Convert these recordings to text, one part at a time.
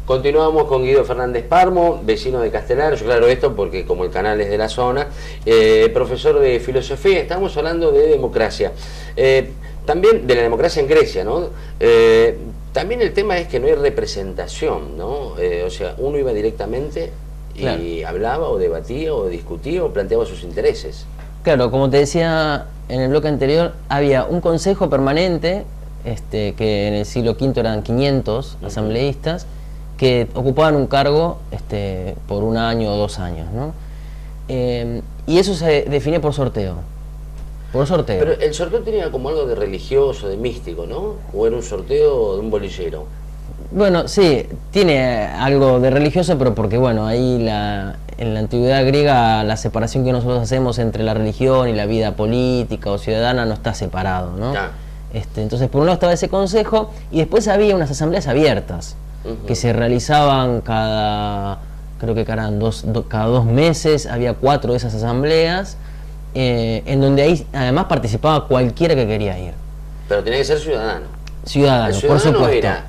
Continuamos con Guido Fernández Parmo, vecino de Castelar. Yo claro esto porque como el canal es de la zona, profesor de filosofía. Estamos hablando de democracia, también de la democracia en Grecia, ¿no? También el tema es que no hay representación, ¿no? O sea, uno iba directamente y claro, hablaba o debatía o discutía o planteaba sus intereses. Claro, como te decía en el bloque anterior, había un consejo permanente, que en el siglo V eran 500 asambleístas, que ocupaban un cargo por 1 año o 2 años, ¿no? Y eso se definía por sorteo. Por sorteo. Pero el sorteo tenía como algo de religioso, de místico, ¿no? ¿O era un sorteo de un bolillero? Bueno, sí, tiene algo de religioso, pero porque, bueno, ahí en la antigüedad griega la separación que nosotros hacemos entre la religión y la vida política o ciudadana no está separado, ¿no? Ah. Entonces, por un lado estaba ese consejo y después había unas asambleas abiertas que se realizaban creo que cada 2 meses, había 4 de esas asambleas, en donde ahí además participaba cualquiera que quería ir. Pero tenía que ser ciudadano. Ciudadano, por supuesto. Era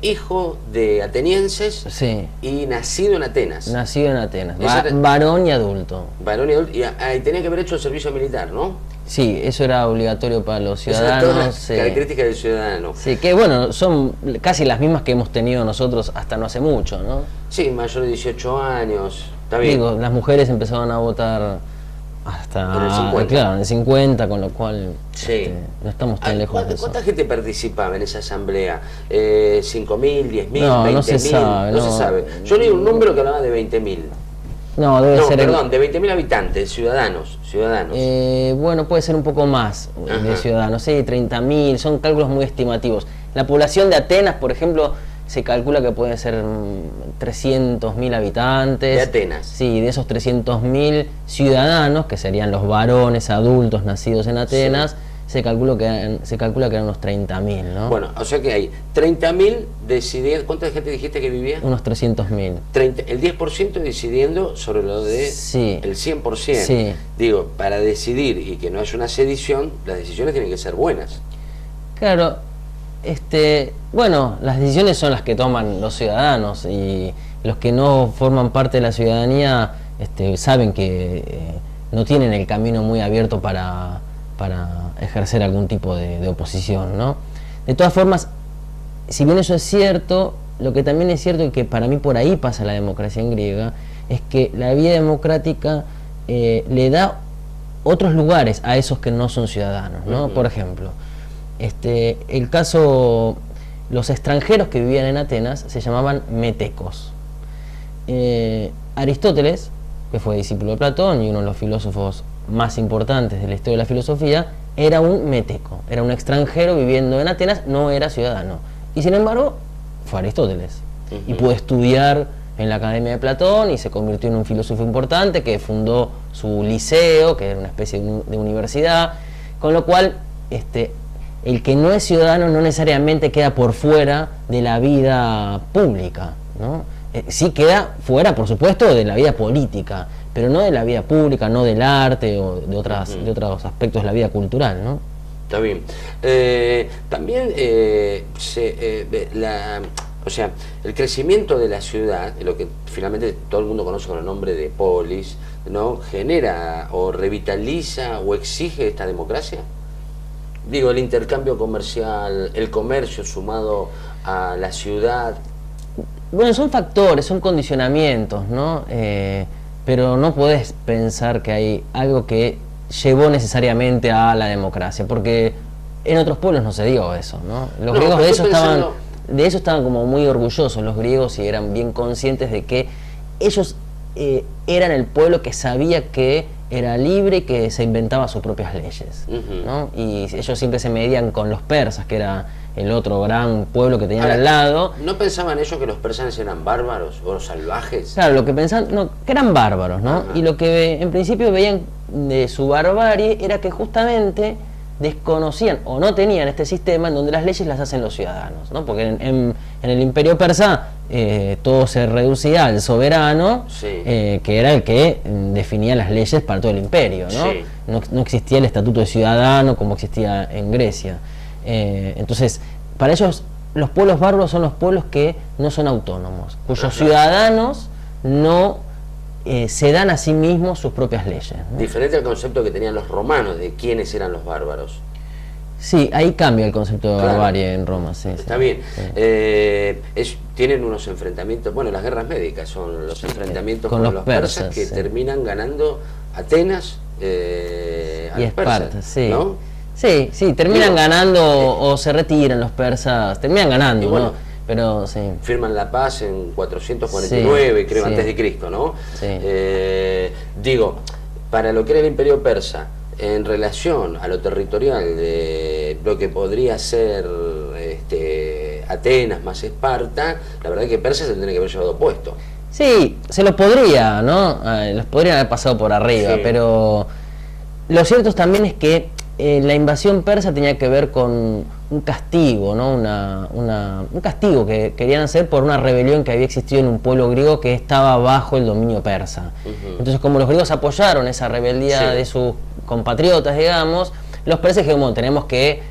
hijo de atenienses, sí, y nacido en Atenas. Nacido en Atenas, varón y adulto. Varón y adulto, y tenía que haber hecho el servicio militar, ¿no? Sí, eso era obligatorio para los ciudadanos. Esas son las características del ciudadano. Sí, que bueno, son casi las mismas que hemos tenido nosotros hasta no hace mucho, ¿no? Sí, mayor de 18 años, está bien. Digo, las mujeres empezaban a votar hasta en el 50. Claro, en el 50, con lo cual sí, no estamos tan lejos de eso. ¿Cuánta gente participaba en esa asamblea? ¿5.000, 10.000, 20.000? No se sabe. No se sabe. Yo leí un número que hablaba de 20.000. No, debe ser... Perdón, de 20.000 habitantes, ciudadanos. Bueno, puede ser un poco más de ciudadanos, sí, 30.000, son cálculos muy estimativos. La población de Atenas, por ejemplo, se calcula que pueden ser 300.000 habitantes. ¿De Atenas? Sí, de esos 300.000 ciudadanos, que serían los varones adultos nacidos en Atenas, sí, se calcula que eran unos 30.000, ¿no? Bueno, o sea que hay 30.000 decidiendo. ¿Cuánta gente dijiste que vivía? Unos 300.000. El 10% decidiendo sobre lo de sí, el 100%. Sí. Digo, para decidir y que no haya una sedición, las decisiones tienen que ser buenas. Claro, bueno, las decisiones son las que toman los ciudadanos y los que no forman parte de la ciudadanía saben que no tienen el camino muy abierto para ejercer algún tipo de oposición, ¿no? De todas formas, si bien eso es cierto, lo que también es cierto y que para mí por ahí pasa la democracia en griega, es que la vida democrática le da otros lugares a esos que no son ciudadanos, ¿no? Por ejemplo, el caso, los extranjeros que vivían en Atenas se llamaban metecos. Aristóteles, que fue discípulo de Platón y uno de los filósofos más importantes de la historia de la filosofía, era un meteco, era un extranjero viviendo en Atenas, no era ciudadano. Y sin embargo, fue Aristóteles. Y pudo estudiar en la Academia de Platón y se convirtió en un filósofo importante que fundó su liceo, que era una especie de universidad, con lo cual el que no es ciudadano no necesariamente queda por fuera de la vida pública, ¿no? Sí queda fuera, por supuesto, de la vida política, pero no de la vida pública, no del arte o de otros aspectos de la vida cultural, ¿no? Está bien. También o sea, el crecimiento de la ciudad, lo que finalmente todo el mundo conoce con el nombre de polis, ¿no? ¿Genera o revitaliza o exige esta democracia? Digo, el intercambio comercial, el comercio sumado a la ciudad. Bueno, son factores, son condicionamientos, ¿no? Pero no podés pensar que hay algo que llevó necesariamente a la democracia, porque en otros pueblos no se dio eso, ¿no? Los griegos de eso estaban como muy orgullosos los griegos y eran bien conscientes de que ellos eran el pueblo que sabía que era libre y que se inventaba sus propias leyes, ¿no? Y ellos siempre se medían con los persas, que era el otro gran pueblo que tenían al lado. ¿No pensaban ellos que los persas eran bárbaros o salvajes? Claro, lo que pensaban, no, que eran bárbaros, ¿no? Y lo que en principio veían de su barbarie era que justamente desconocían o no tenían este sistema en donde las leyes las hacen los ciudadanos, ¿no? Porque en el imperio persa todo se reducía al soberano, sí, que era el que definía las leyes para todo el imperio, ¿no? Sí. No existía el estatuto de ciudadano como existía en Grecia. Entonces, para ellos los pueblos bárbaros son los pueblos que no son autónomos, cuyos ciudadanos no se dan a sí mismos sus propias leyes, ¿no? Diferente al concepto que tenían los romanos de quiénes eran los bárbaros. Sí, ahí cambia el concepto de barbarie en Roma. Sí, está bien. Tienen unos enfrentamientos, bueno, las guerras médicas son los enfrentamientos con los persas que terminan ganando Atenas a los persas, sí. ¿no? Sí, terminan ganando o se retiran los persas, terminan ganando, bueno, ¿no? Pero sí. Firman la paz en 449, creo, antes de Cristo, ¿no? Sí. Digo, para lo que era el Imperio Persa, en relación a lo territorial de lo que podría ser Atenas más Esparta, la verdad es que Persia se tendría que haber llevado puesto. Sí, se los podría, ¿no? Los podrían haber pasado por arriba, sí. Pero lo cierto también es que la invasión persa tenía que ver con un castigo, ¿no? Un castigo que querían hacer por una rebelión que había existido en un pueblo griego que estaba bajo el dominio persa. Entonces, como los griegos apoyaron esa rebeldía de sus compatriotas, digamos, los persas dijeron, bueno, tenemos que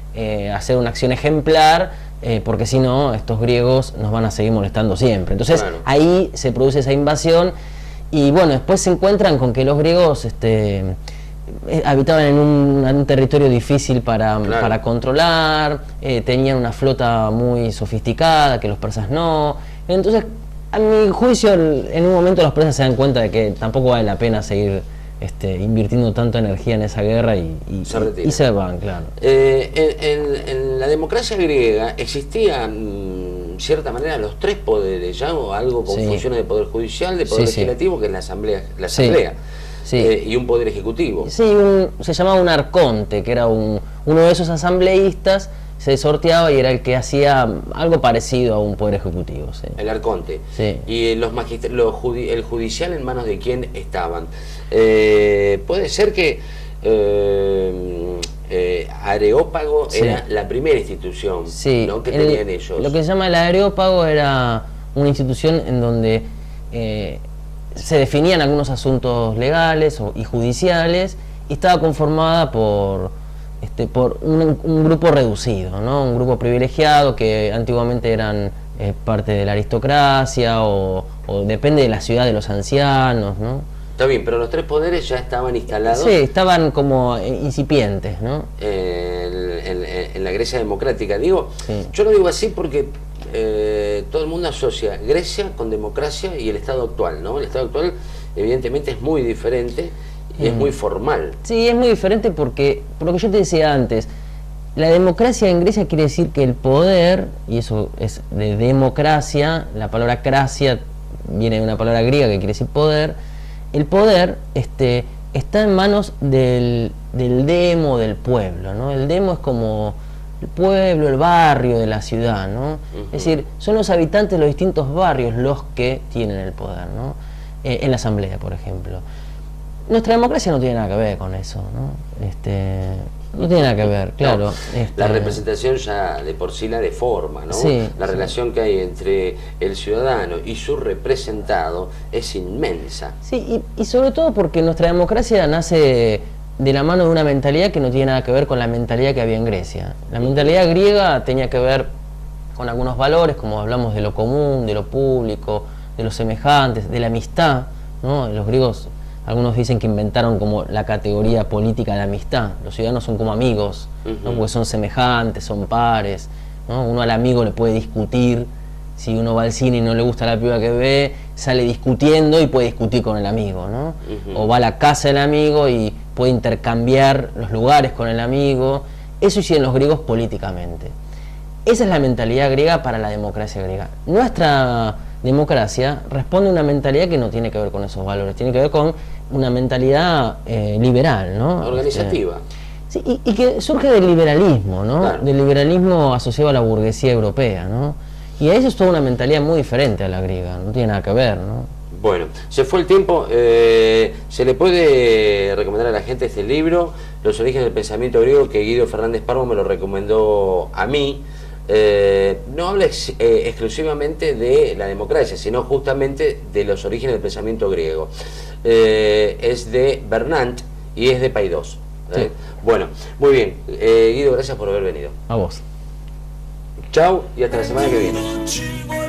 hacer una acción ejemplar, porque si no, estos griegos nos van a seguir molestando siempre. Entonces, ahí se produce esa invasión y bueno, después se encuentran con que los griegos habitaban en un territorio difícil para controlar, tenían una flota muy sofisticada que los persas no. Entonces, a mi juicio, en un momento los persas se dan cuenta de que tampoco vale la pena seguir invirtiendo tanta energía en esa guerra y se van, claro. En la democracia griega existían, en cierta manera, los tres poderes, ¿ya? O algo con funciones de poder judicial, de poder legislativo, que es la asamblea. Y un poder ejecutivo. Sí, se llamaba un arconte, que era uno de esos asambleístas, se sorteaba y era el que hacía algo parecido a un poder ejecutivo. Sí. El arconte. Sí. ¿Y el judicial en manos de quién estaban? Puede ser que Areópago era la primera institución, ¿no? Que tenían ellos. Lo que se llama el Areópago era una institución en donde se definían algunos asuntos legales y judiciales y estaba conformada por un grupo reducido, ¿no? Un grupo privilegiado que antiguamente eran parte de la aristocracia o depende de la ciudad de los ancianos, ¿no? Está bien, pero los tres poderes ya estaban instalados. Sí, estaban como incipientes, ¿no? En la Grecia democrática. Digo, yo lo digo así porque todo el mundo asocia Grecia con democracia y el Estado actual, ¿no? El Estado actual evidentemente es muy diferente y es muy formal. Sí, es muy diferente porque, por lo que yo te decía antes, la democracia en Grecia quiere decir que el poder, y eso es de democracia, la palabra cracia viene de una palabra griega que quiere decir poder, el poder está en manos del demo del pueblo, ¿no? El demo es como el pueblo, el barrio de la ciudad, ¿no? Es decir, son los habitantes de los distintos barrios los que tienen el poder, ¿no? En la asamblea, por ejemplo. Nuestra democracia no tiene nada que ver con eso, ¿no? No tiene nada que ver, claro. La representación ya de por sí la deforma, ¿no? La relación que hay entre el ciudadano y su representado es inmensa. Sí, y sobre todo porque nuestra democracia nace de la mano de una mentalidad que no tiene nada que ver con la mentalidad que había en Grecia. La mentalidad griega tenía que ver con algunos valores, como hablamos de lo común, de lo público, de los semejantes, de la amistad, ¿no? Los griegos, algunos dicen que inventaron como la categoría política de amistad. Los ciudadanos son como amigos, ¿no? Porque son semejantes, son pares, ¿no? Uno al amigo le puede discutir. Si uno va al cine y no le gusta la piba que ve, sale discutiendo y puede discutir con el amigo, ¿no? O va a la casa del amigo y puede intercambiar los lugares con el amigo. Eso hicieron los griegos políticamente. Esa es la mentalidad griega para la democracia griega. Nuestra democracia responde a una mentalidad que no tiene que ver con esos valores, tiene que ver con una mentalidad liberal, ¿no? Organizativa. Sí, y que surge del liberalismo, ¿no? Claro. Del liberalismo asociado a la burguesía europea, ¿no? Y a eso es toda una mentalidad muy diferente a la griega, no tiene nada que ver, ¿no? Bueno, se fue el tiempo. Se le puede recomendar a la gente este libro, Los orígenes del pensamiento griego, que Guido Fernández Parmo me lo recomendó a mí. No habla exclusivamente de la democracia, sino justamente de los orígenes del pensamiento griego. Es de Bernat y es de Paidós. Bueno, muy bien. Guido, gracias por haber venido. A vos. Chau y hasta la semana que viene.